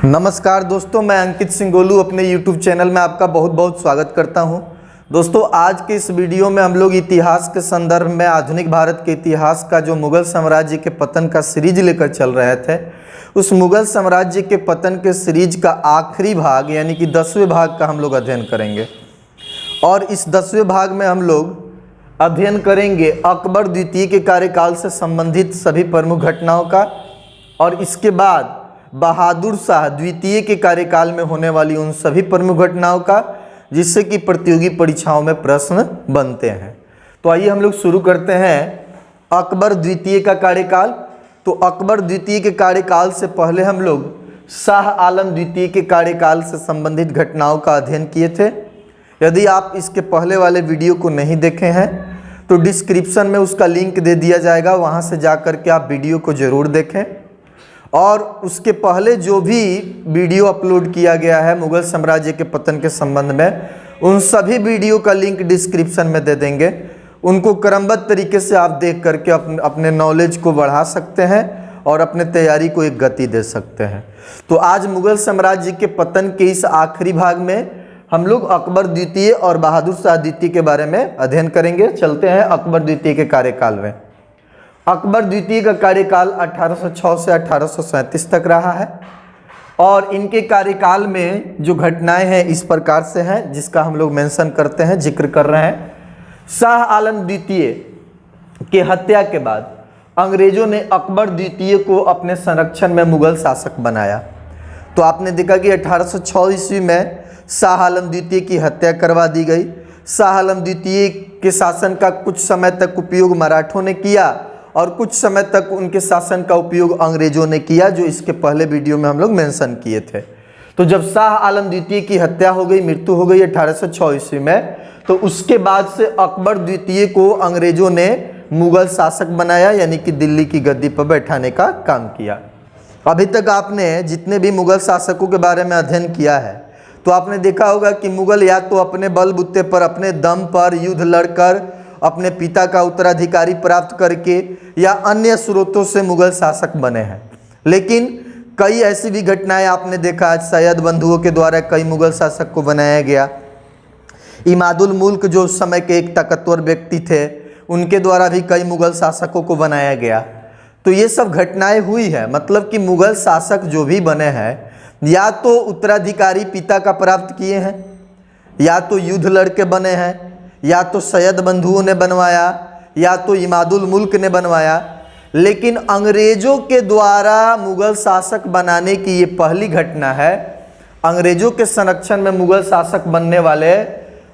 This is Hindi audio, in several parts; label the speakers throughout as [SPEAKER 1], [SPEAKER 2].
[SPEAKER 1] नमस्कार दोस्तों, मैं अंकित सिंह गोलू अपने YouTube चैनल में आपका बहुत बहुत स्वागत करता हूं। दोस्तों, आज के इस वीडियो में हम लोग इतिहास के संदर्भ में आधुनिक भारत के इतिहास का जो मुगल साम्राज्य के पतन का सीरीज लेकर चल रहे थे, उस मुगल साम्राज्य के पतन के सीरीज का आखिरी भाग यानी कि 10वें भाग का हम लोग अध्ययन करेंगे। और इस 10वें भाग में हम लोग अध्ययन करेंगे अकबर द्वितीय के कार्यकाल से संबंधित सभी प्रमुख घटनाओं का, और इसके बाद बहादुर शाह द्वितीय के कार्यकाल में होने वाली उन सभी प्रमुख घटनाओं का जिससे कि प्रतियोगी परीक्षाओं में प्रश्न बनते हैं। तो आइए हम लोग शुरू करते हैं अकबर द्वितीय का कार्यकाल। तो अकबर द्वितीय के कार्यकाल से पहले हम लोग शाह आलम द्वितीय के कार्यकाल से संबंधित घटनाओं का अध्ययन किए थे। यदि आप इसके पहले वाले वीडियो को नहीं देखे हैं तो डिस्क्रिप्शन में उसका लिंक दे दिया जाएगा, वहां से जा कर के आप वीडियो को जरूर देखें। और उसके पहले जो भी वीडियो अपलोड किया गया है मुगल साम्राज्य के पतन के संबंध में, उन सभी वीडियो का लिंक डिस्क्रिप्शन में दे देंगे। उनको क्रमबद्ध तरीके से आप देख करके अपने नॉलेज को बढ़ा सकते हैं और अपने तैयारी को एक गति दे सकते हैं। तो आज मुगल साम्राज्य के पतन के इस आखिरी भाग में हम लोग अकबर द्वितीय और बहादुर शाह द्वितीय के बारे में अध्ययन करेंगे। चलते हैं अकबर द्वितीय के कार्यकाल में। अकबर द्वितीय का कार्यकाल 1806 से 1837 तक रहा है और इनके कार्यकाल में जो घटनाएं हैं इस प्रकार से हैं, जिसका हम लोग मेंशन करते हैं, जिक्र कर रहे हैं। शाह आलम द्वितीय के हत्या के बाद अंग्रेजों ने अकबर द्वितीय को अपने संरक्षण में मुगल शासक बनाया। तो आपने देखा कि 1806 ईस्वी में शाह आलम द्वितीय की हत्या करवा दी गई। शाह आलम द्वितीय के शासन का कुछ समय तक उपयोग मराठों ने किया और कुछ समय तक उनके शासन का उपयोग अंग्रेजों ने किया, जो इसके पहले वीडियो में हम लोग मेंशन किए थे। तो जब शाह आलम द्वितीय की हत्या हो गई, मृत्यु हो गई 1806 ईस्वी में, तो उसके बाद से अकबर द्वितीय को अंग्रेजों ने मुगल शासक बनाया, यानी कि दिल्ली की गद्दी पर बैठाने का काम किया। अभी तक आपने जितने भी मुगल शासकों के बारे में अध्ययन किया है तो आपने देखा होगा कि मुगल या तो अपने बलबूते पर, अपने दम पर युद्ध लड़कर अपने पिता का उत्तराधिकारी प्राप्त करके या अन्य स्रोतों से मुगल शासक बने हैं। लेकिन कई ऐसी भी घटनाएं आपने देखा, आज सैयद बंधुओं के द्वारा कई मुगल शासक को बनाया गया। इमादुल मुल्क जो उस समय के एक ताकतवर व्यक्ति थे, उनके द्वारा भी कई मुगल शासकों को बनाया गया। तो ये सब घटनाएं हुई है। मतलब कि मुगल शासक जो भी बने हैं, या तो उत्तराधिकारी पिता का प्राप्त किए हैं, या तो युद्ध लड़के बने हैं, या तो सैयद बंधुओं ने बनवाया, या तो इमादुल मुल्क ने बनवाया। लेकिन अंग्रेजों के द्वारा मुगल शासक बनाने की ये पहली घटना है। अंग्रेजों के संरक्षण में मुगल शासक बनने वाले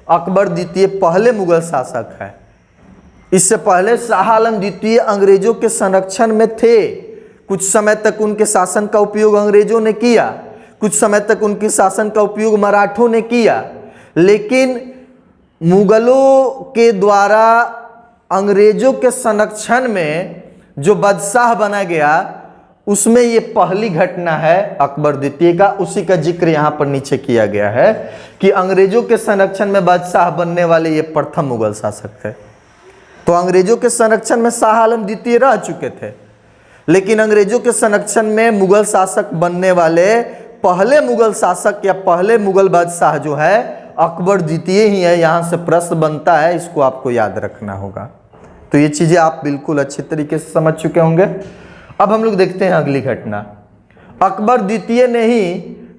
[SPEAKER 1] अकबर द्वितीय पहले मुगल शासक हैं। इससे पहले शाह आलम द्वितीय अंग्रेजों के संरक्षण में थे। कुछ समय तक उनके शासन का उपयोग अंग्रेजों ने किया, कुछ समय तक उनके शासन का उपयोग मराठों ने किया। लेकिन मुगलों के द्वारा अंग्रेजों के संरक्षण में जो बादशाह बना गया, उसमें ये पहली घटना है अकबर द्वितीय का। उसी का जिक्र यहाँ पर नीचे किया गया है कि अंग्रेजों के संरक्षण में बादशाह बनने वाले ये प्रथम मुगल शासक थे। तो अंग्रेजों के संरक्षण में शाह आलम द्वितीय रह चुके थे, लेकिन अंग्रेजों के संरक्षण में मुगल शासक बनने वाले पहले मुगल शासक या पहले मुगल बादशाह जो है अकबर द्वितीय ही है। यहाँ से प्रश्न बनता है, इसको आपको याद रखना होगा। तो ये चीजें आप बिल्कुल अच्छे तरीके से समझ चुके होंगे। अब हम लोग देखते हैं अगली घटना। अकबर द्वितीय ने ही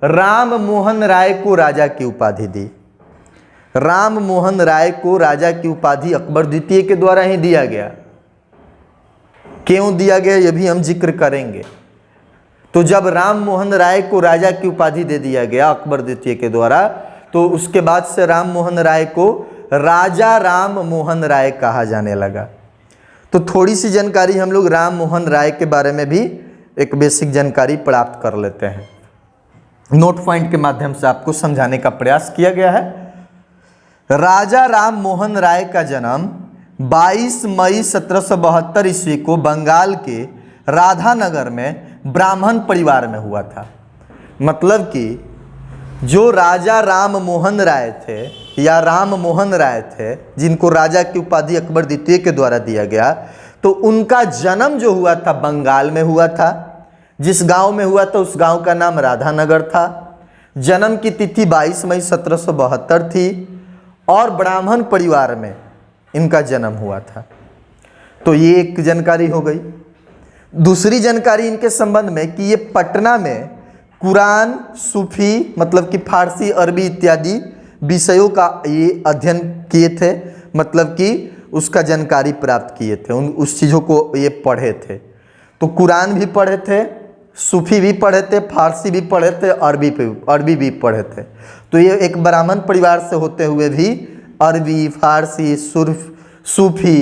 [SPEAKER 1] राम मोहन राय को राजा की उपाधि दी। राम मोहन राय को राजा की उपाधि अकबर द्वितीय के द्वारा ही दिया गया। क्यों दिया गया, यह भी हम जिक्र करेंगे। तो जब राम मोहन राय को राजा की उपाधि दे दिया गया अकबर द्वितीय के द्वारा, तो उसके बाद से राम मोहन राय को राजा राम मोहन राय कहा जाने लगा। तो थोड़ी सी जानकारी हम लोग राम मोहन राय के बारे में भी एक बेसिक जानकारी प्राप्त कर लेते हैं। नोट पॉइंट के माध्यम से आपको समझाने का प्रयास किया गया है। राजा राम मोहन राय का जन्म 22 मई 1772 ईस्वी को बंगाल के राधानगर में ब्राह्मण परिवार में हुआ था। मतलब कि जो राजा राम मोहन राय थे या राम मोहन राय थे, जिनको राजा की उपाधि अकबर द्वितीय के द्वारा दिया गया, तो उनका जन्म जो हुआ था बंगाल में हुआ था, जिस गांव में हुआ था उस गांव का नाम राधानगर था। जन्म की तिथि 22 मई 1772 थी और ब्राह्मण परिवार में इनका जन्म हुआ था। तो ये एक जानकारी हो गई। दूसरी जानकारी इनके संबंध में कि ये पटना में कुरान, सूफी मतलब कि फारसी, अरबी इत्यादि विषयों का ये अध्ययन किए थे, मतलब कि उसका जानकारी प्राप्त किए थे, उस चीज़ों को ये पढ़े थे। तो कुरान भी पढ़े थे, सूफी भी पढ़े थे, फारसी भी पढ़े थे, अरबी भी पढ़े थे। तो ये एक ब्राह्मण परिवार से होते हुए भी अरबी, फारसी, सूफी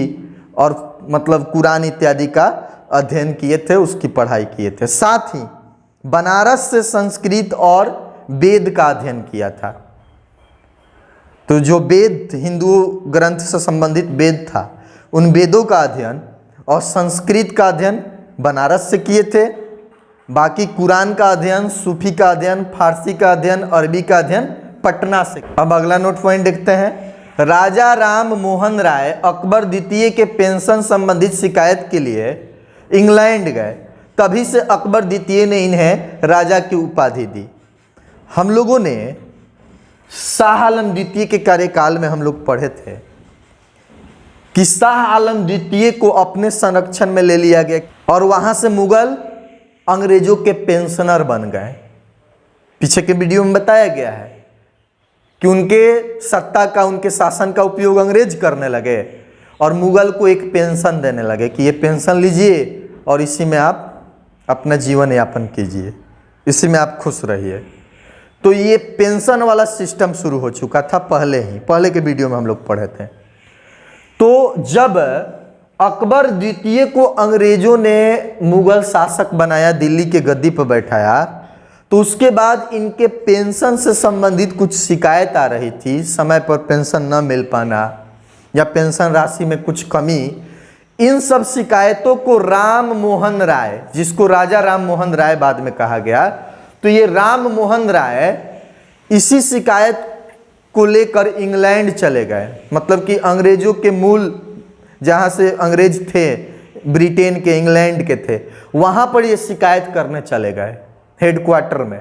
[SPEAKER 1] और मतलब कुरान इत्यादि का अध्ययन किए थे, उसकी पढ़ाई किए थे। साथ ही बनारस से संस्कृत और वेद का अध्ययन किया था। तो जो वेद, हिंदू ग्रंथ से संबंधित वेद था, उन वेदों का अध्ययन और संस्कृत का अध्ययन बनारस से किए थे। बाकी कुरान का अध्ययन, सूफी का अध्ययन, फारसी का अध्ययन, अरबी का अध्ययन पटना से। अब अगला नोट पॉइंट देखते हैं। राजा राम मोहन राय अकबर द्वितीय के पेंशन संबंधित शिकायत के लिए इंग्लैंड गए। तभी से अकबर द्वितीय ने इन्हें राजा की उपाधि दी। हम लोगों ने शाह आलम द्वितीय के कार्यकाल में हम लोग पढ़े थे कि शाह आलम द्वितीय को अपने संरक्षण में ले लिया गया और वहां से मुगल अंग्रेजों के पेंशनर बन गए। पीछे के वीडियो में बताया गया है कि उनके सत्ता का, उनके शासन का उपयोग अंग्रेज करने लगे और मुगल को एक पेंशन देने लगे कि ये पेंशन लीजिए और इसी में आप अपना जीवन यापन कीजिए, इसी में आप खुश रहिए। तो ये पेंशन वाला सिस्टम शुरू हो चुका था पहले के वीडियो में हम लोग पढ़े थे। तो जब अकबर द्वितीय को अंग्रेजों ने मुगल शासक बनाया, दिल्ली के गद्दी पर बैठाया, तो उसके बाद इनके पेंशन से संबंधित कुछ शिकायत आ रही थी, समय पर पेंशन न मिल पाना या पेंशन राशि में कुछ कमी। इन सब शिकायतों को राम मोहन राय, जिसको राजा राम मोहन राय बाद में कहा गया, तो ये राम मोहन राय इसी शिकायत को लेकर इंग्लैंड चले गए। मतलब कि अंग्रेजों के मूल जहाँ से अंग्रेज थे, ब्रिटेन के, इंग्लैंड के थे, वहाँ पर ये शिकायत करने चले गए हेडक्वार्टर में।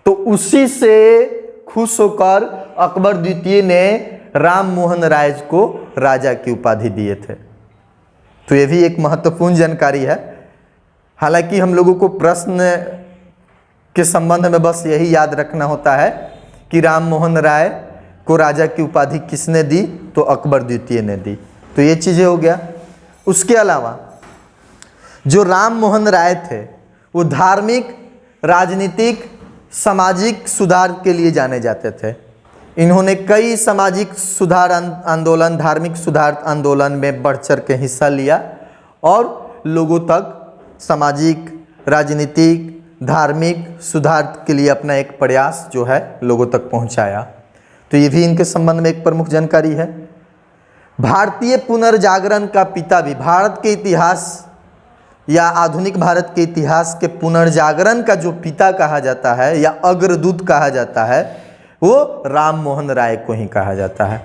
[SPEAKER 1] तो उसी से खुश होकर अकबर द्वितीय ने राम मोहन राय को राजा की उपाधि दिए थे। तो ये भी एक महत्वपूर्ण जानकारी है। हालांकि हम लोगों को प्रश्न के संबंध में बस यही याद रखना होता है कि राम मोहन राय को राजा की उपाधि किसने दी, तो अकबर द्वितीय ने दी। तो ये चीज़ें हो गया। उसके अलावा जो राम मोहन राय थे वो धार्मिक, राजनीतिक, सामाजिक सुधार के लिए जाने जाते थे। इन्होंने कई सामाजिक सुधार आंदोलन, धार्मिक सुधार आंदोलन में बढ़ चढ़ के हिस्सा लिया और लोगों तक सामाजिक, राजनीतिक, धार्मिक सुधार के लिए अपना एक प्रयास जो है लोगों तक पहुंचाया। तो ये भी इनके संबंध में एक प्रमुख जानकारी है। भारतीय पुनर्जागरण का पिता भी, भारत के इतिहास या आधुनिक भारत के इतिहास के पुनर्जागरण का जो पिता कहा जाता है या अग्रदूत कहा जाता है, वो राम मोहन राय को ही कहा जाता है।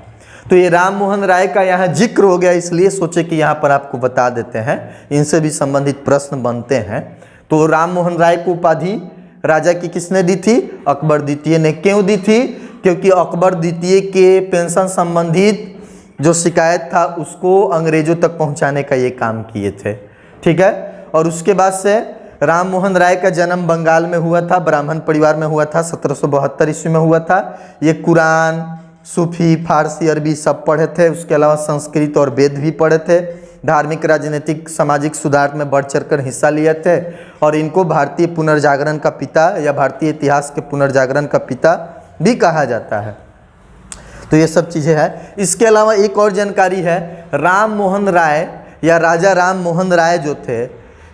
[SPEAKER 1] तो ये राम मोहन राय का यहाँ जिक्र हो गया, इसलिए सोचे कि यहाँ पर आपको बता देते हैं, इनसे भी संबंधित प्रश्न बनते हैं। तो राम मोहन राय को उपाधि राजा की किसने दी थी? अकबर द्वितीय ने। क्यों दी थी? क्योंकि अकबर द्वितीय के पेंशन संबंधित जो शिकायत था उसको अंग्रेजों तक पहुंचाने का ये काम किए थे। ठीक है। और उसके बाद से राम मोहन राय का जन्म बंगाल में हुआ था, ब्राह्मण परिवार में हुआ था, 1772 ईस्वी में हुआ था। ये कुरान, सूफी, फारसी, अरबी सब पढ़े थे। उसके अलावा संस्कृत और वेद भी पढ़े थे। धार्मिक, राजनीतिक, सामाजिक सुधार में बढ़ चढ़कर हिस्सा लिए थे और इनको भारतीय पुनर्जागरण का पिता या भारतीय इतिहास के पुनर्जागरण का पिता भी कहा जाता है। तो ये सब चीज़ें हैं। इसके अलावा एक और जानकारी है, राम मोहन राय या राजा राम मोहन राय जो थे,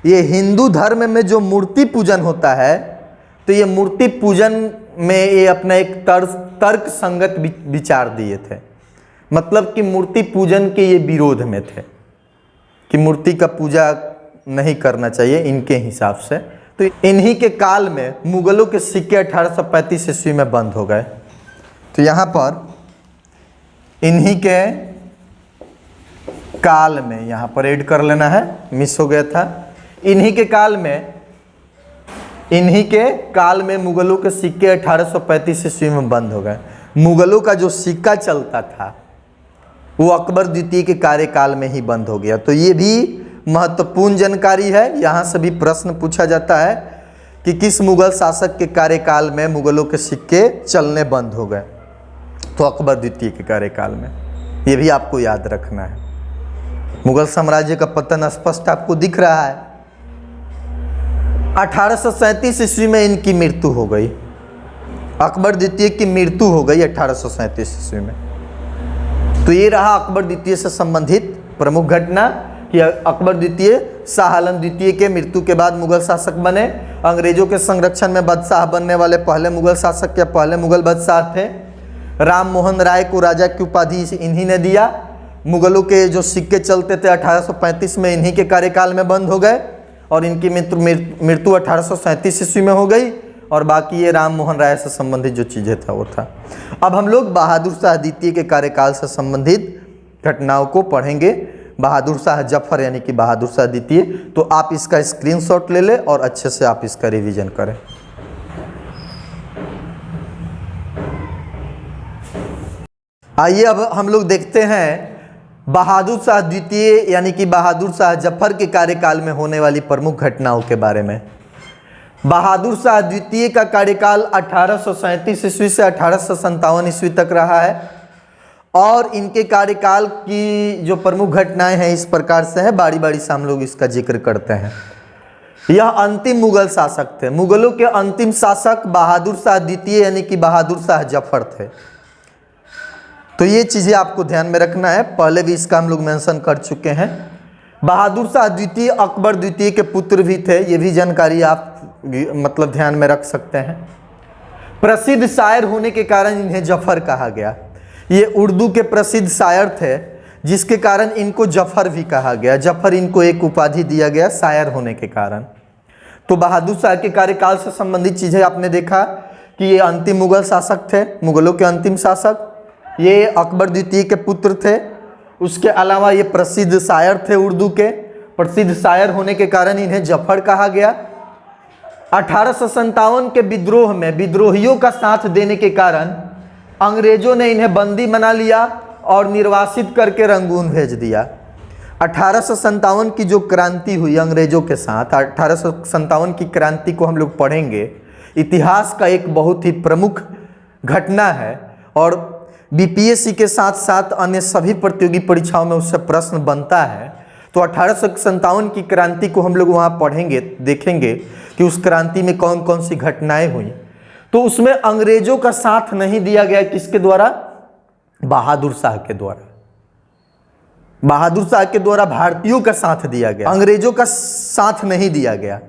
[SPEAKER 1] ये हिंदू धर्म में जो मूर्ति पूजन होता है, तो ये मूर्ति पूजन में ये अपना एक तर्क संगत विचार दिए थे। मतलब कि मूर्ति पूजन के ये विरोध में थे कि मूर्ति का पूजा नहीं करना चाहिए इनके हिसाब से। तो इन्हीं के काल में मुगलों के सिक्के 1835 ईस्वी में बंद हो गए। तो यहाँ पर इन्हीं के काल में, यहाँ पर ऐड कर लेना है, मिस हो गया था। इन्हीं के काल में इन्हीं के काल में मुगलों के सिक्के 1835 ईस्वी में बंद हो गए। मुगलों का जो सिक्का चलता था वो अकबर द्वितीय के कार्यकाल में ही बंद हो गया। तो ये भी महत्वपूर्ण जानकारी है, यहाँ से भी प्रश्न पूछा जाता है कि किस मुगल शासक के कार्यकाल में मुगलों के सिक्के चलने बंद हो गए। तो अकबर द्वितीय के कार्यकाल में, ये भी आपको याद रखना है। मुगल साम्राज्य का पतन स्पष्ट आपको दिख रहा है। 1837 ईस्वी में इनकी मृत्यु हो गई। अकबर द्वितीय की मृत्यु हो गई 1837 ईस्वी में। तो ये रहा अकबर द्वितीय से संबंधित प्रमुख घटना कि अकबर द्वितीय शाह आलम द्वितीय के मृत्यु के बाद मुगल शासक बने। अंग्रेजों के संरक्षण में बादशाह बनने वाले पहले मुगल शासक या पहले मुगल बादशाह थे। राम मोहन राय को राजा की उपाधि इन्हीं ने दिया। मुगलों के जो सिक्के चलते थे 1835 में इन्हीं के कार्यकाल में बंद हो गए और इनकी मृत्यु 1837 ईस्वी में हो गई। और बाकी ये राम मोहन राय से संबंधित जो चीज़ें था वो था। अब हम लोग बहादुर शाह द्वितीय के कार्यकाल से संबंधित घटनाओं को पढ़ेंगे। बहादुर शाह जफर यानी कि बहादुर शाह द्वितीय। तो आप इसका स्क्रीनशॉट ले लें और अच्छे से आप इसका रिवीजन करें। आइए अब हम लोग देखते हैं बहादुर शाह द्वितीय यानी कि बहादुर शाह जफर के कार्यकाल में होने वाली प्रमुख घटनाओं के बारे में। बहादुर शाह द्वितीय का कार्यकाल 1837 ईस्वी से 1857 ईस्वी तक रहा है और इनके कार्यकाल की जो प्रमुख घटनाएं हैं इस प्रकार से है, बारी बारी से हम लोग इसका जिक्र करते हैं। यह अंतिम मुगल शासक थे। मुगलों के अंतिम शासक बहादुर शाह द्वितीय यानी कि बहादुर शाह जफर थे। तो ये चीज़ें आपको ध्यान में रखना है, पहले भी इसका हम लोग मेंशन कर चुके हैं। बहादुर शाह द्वितीय अकबर द्वितीय के पुत्र भी थे, ये भी जानकारी आप मतलब ध्यान में रख सकते हैं। प्रसिद्ध शायर होने के कारण इन्हें जफर कहा गया। ये उर्दू के प्रसिद्ध शायर थे जिसके कारण इनको जफर भी कहा गया। जफर इनको एक उपाधि दिया गया शायर होने के कारण। तो बहादुर शाह के कार्यकाल से संबंधित चीज़ें आपने देखा कि ये अंतिम मुगल शासक थे, मुगलों के अंतिम शासक। ये अकबर द्वितीय के पुत्र थे। उसके अलावा ये प्रसिद्ध शायर थे, उर्दू के प्रसिद्ध शायर होने के कारण इन्हें जफर कहा गया। 1857 के विद्रोह में विद्रोहियों का साथ देने के कारण अंग्रेजों ने इन्हें बंदी बना लिया और निर्वासित करके रंगून भेज दिया। 1857 की जो क्रांति हुई अंग्रेजों के साथ, 1857 की क्रांति को हम लोग पढ़ेंगे। इतिहास का एक बहुत ही प्रमुख घटना है और बीपीएससी के साथ साथ अन्य सभी प्रतियोगी परीक्षाओं में उससे प्रश्न बनता है। तो 1857 की क्रांति को हम लोग वहाँ पढ़ेंगे, देखेंगे कि उस क्रांति में कौन कौन सी घटनाएं हुई। तो उसमें अंग्रेजों का साथ नहीं दिया गया, किसके द्वारा? बहादुर शाह के द्वारा। बहादुर शाह के द्वारा भारतीयों का साथ दिया गया, अंग्रेजों का साथ नहीं दिया गया।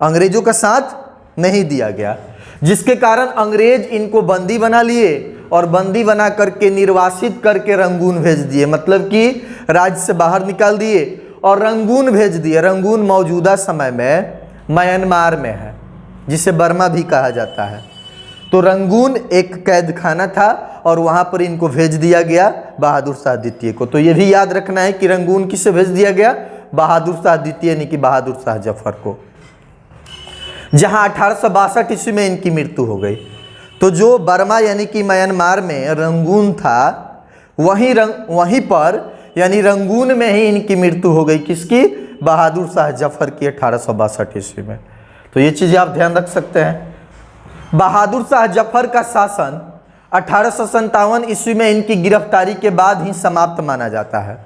[SPEAKER 1] अंग्रेजों का साथ नहीं दिया गया, जिसके कारण अंग्रेज इनको बंदी बना लिए और बंदी बना करके निर्वासित करके रंगून भेज दिए। मतलब कि राज्य से बाहर निकाल दिए और रंगून भेज दिए। रंगून मौजूदा समय में म्यांमार में है, जिसे बर्मा भी कहा जाता है। तो रंगून एक कैद खाना था और वहाँ पर इनको भेज दिया गया बहादुर शाह द्वितीय को। तो ये भी याद रखना है कि रंगून किसे भेज दिया गया? बहादुर शाह द्वितीय यानी कि बहादुर शाह जफर को, जहाँ 1862 ईस्वी में इनकी मृत्यु हो गई। तो जो बर्मा यानी कि म्यांमार में रंगून था, वहीं पर यानी रंगून में ही इनकी मृत्यु हो गई। किसकी? बहादुर शाह जफर की 1862 ईस्वी में। तो ये चीज़ें आप ध्यान रख सकते हैं। बहादुर शाह जफर का शासन 1857 ईस्वी में इनकी गिरफ्तारी के बाद ही समाप्त माना जाता है।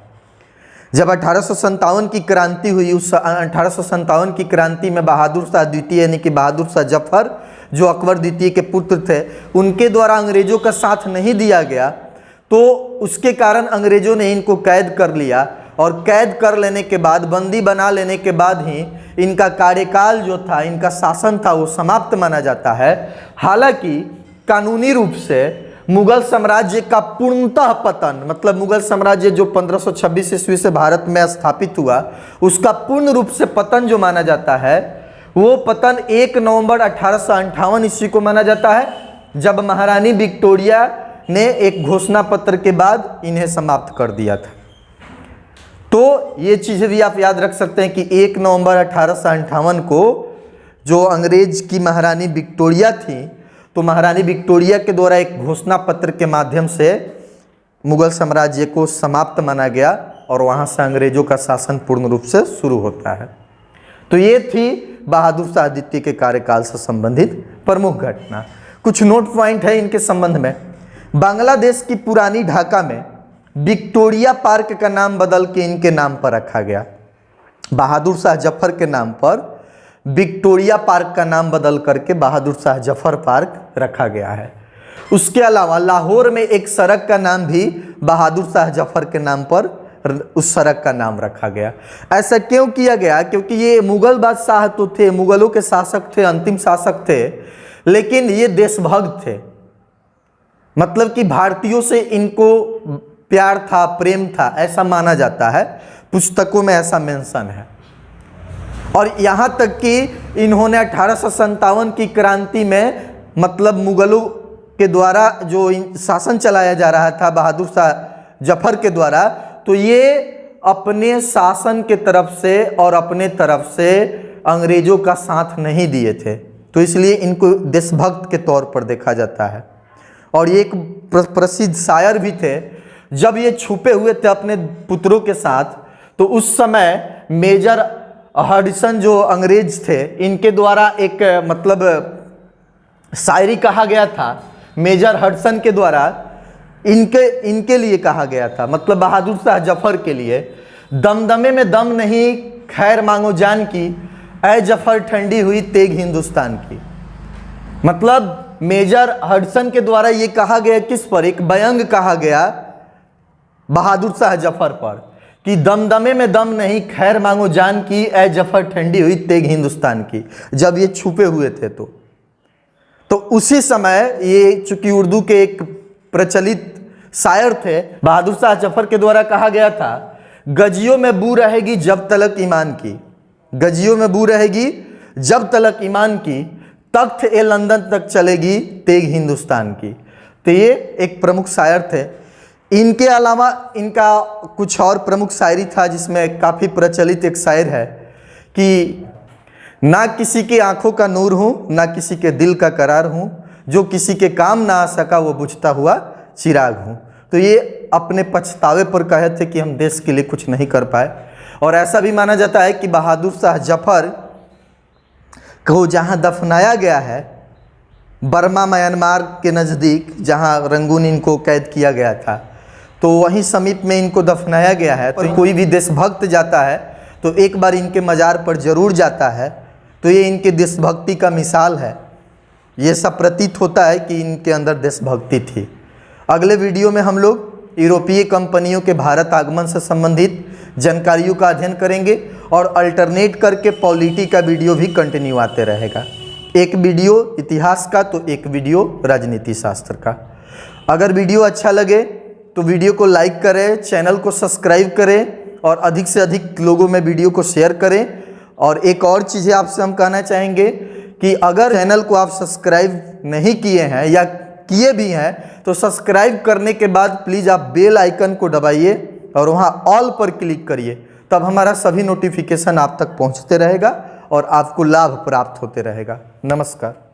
[SPEAKER 1] जब 1857 की क्रांति हुई, उस 1857 की क्रांति में बहादुर शाह द्वितीय यानी कि बहादुर शाह जफर जो अकबर द्वितीय के पुत्र थे, उनके द्वारा अंग्रेजों का साथ नहीं दिया गया। तो उसके कारण अंग्रेजों ने इनको कैद कर लिया और कैद कर लेने के बाद, बंदी बना लेने के बाद ही इनका कार्यकाल जो था, इनका शासन था, वो समाप्त माना जाता है। हालांकि कानूनी रूप से मुगल साम्राज्य का पूर्णतः पतन, मतलब मुगल साम्राज्य जो 1526 ईस्वी से भारत में स्थापित हुआ, उसका पूर्ण रूप से पतन जो माना जाता है, वो पतन 1 नवंबर 1858 ईस्वी को माना जाता है, जब महारानी विक्टोरिया ने एक घोषणा पत्र के बाद इन्हें समाप्त कर दिया था। तो ये चीज़ें भी आप याद रख सकते हैं कि 1 नवंबर 1858 को जो अंग्रेज की महारानी विक्टोरिया थी, तो महारानी विक्टोरिया के द्वारा एक घोषणा पत्र के माध्यम से मुगल साम्राज्य को समाप्त माना गया और वहाँ से अंग्रेजों का शासन पूर्ण रूप से शुरू होता है। तो ये थी बहादुर शाह द्वितीय के कार्यकाल से संबंधित प्रमुख घटना। कुछ नोट पॉइंट है इनके संबंध में। बांग्लादेश की पुरानी ढाका में विक्टोरिया पार्क का नाम बदल के इनके नाम पर रखा गया। बहादुर शाह जफर के नाम पर विक्टोरिया पार्क का नाम बदल करके बहादुर शाह जफर पार्क रखा गया है। उसके अलावा लाहौर में एक सड़क का नाम भी बहादुर शाह जफर के नाम पर उस सड़क का नाम रखा गया। ऐसा क्यों किया गया? क्योंकि ये मुगल बादशाह तो थे, मुगलों के शासक थे, अंतिम शासक थे, लेकिन ये देशभक्त थे। मतलब कि भारतीयों से इनको प्यार था, प्रेम था, ऐसा माना जाता है। पुस्तकों में ऐसा मेंशन है। और यहाँ तक कि इन्होंने 1857 की क्रांति में, मतलब मुगलों के द्वारा जो शासन चलाया जा रहा था बहादुर शाह जफर के द्वारा, तो ये अपने शासन के तरफ से और अपने तरफ से अंग्रेजों का साथ नहीं दिए थे, तो इसलिए इनको देशभक्त के तौर पर देखा जाता है। और ये एक प्रसिद्ध शायर भी थे। जब ये छुपे हुए थे अपने पुत्रों के साथ, तो उस समय मेजर हडसन जो अंग्रेज थे, इनके द्वारा एक मतलब शायरी कहा गया था। मेजर हडसन के द्वारा इनके लिए कहा गया था, मतलब बहादुर शाह जफर के लिए। दमदमे में दम नहीं, खैर मांगो जान की, ऐ जफर ठंडी हुई तेग हिंदुस्तान की। मतलब मेजर हडसन के द्वारा ये कहा गया किस पर? एक व्यंग कहा गया बहादुर शाह जफर पर कि दमदमे में दम नहीं, खैर मांगो जान की, ऐ जफर ठंडी हुई तेग हिंदुस्तान की, जब ये छुपे हुए थे। तो उसी समय ये चूंकि उर्दू के एक प्रचलित शायर थे, बहादुर शाह जफर के द्वारा कहा गया था, गजियों में बू रहेगी जब तलक ईमान की, गजियों में बू रहेगी जब तलक ईमान की, तख्त ए लंदन तक चलेगी तेग हिंदुस्तान की। तो ये एक प्रमुख शायर थे। इनके अलावा इनका कुछ और प्रमुख शायरी था, जिसमें काफ़ी प्रचलित एक शायर है कि ना किसी की आंखों का नूर हूँ, ना किसी के दिल का करार हूँ, जो किसी के काम ना आ सका वो बुझता हुआ चिराग हूँ। तो ये अपने पछतावे पर कहे थे कि हम देश के लिए कुछ नहीं कर पाए। और ऐसा भी माना जाता है कि बहादुर शाह जफर को जहाँ दफनाया गया है, बर्मा म्यांमार के नज़दीक, जहाँ रंगून इनको कैद किया गया था, तो वहीं समीप में इनको दफनाया गया है। तो कोई भी देशभक्त जाता है तो एक बार इनके मज़ार पर जरूर जाता है। तो ये इनके देशभक्ति का मिसाल है। ये सब प्रतीत होता है कि इनके अंदर देशभक्ति थी। अगले वीडियो में हम लोग यूरोपीय कंपनियों के भारत आगमन से संबंधित जानकारियों का अध्ययन करेंगे और अल्टरनेट करके पॉलिटी का वीडियो भी कंटिन्यू आते रहेगा। एक वीडियो इतिहास का तो एक वीडियो राजनीति शास्त्र का। अगर वीडियो अच्छा लगे तो वीडियो को लाइक करें, चैनल को सब्सक्राइब करें और अधिक से अधिक लोगों में वीडियो को शेयर करें। और एक और चीज़ें आपसे हम कहना चाहेंगे कि अगर चैनल को आप सब्सक्राइब नहीं किए हैं या किए भी हैं तो सब्सक्राइब करने के बाद प्लीज़ आप बेल आइकन को दबाइए और वहाँ ऑल पर क्लिक करिए, तब हमारा सभी नोटिफिकेशन आप तक पहुँचते रहेगा और आपको लाभ प्राप्त होते रहेगा। नमस्कार।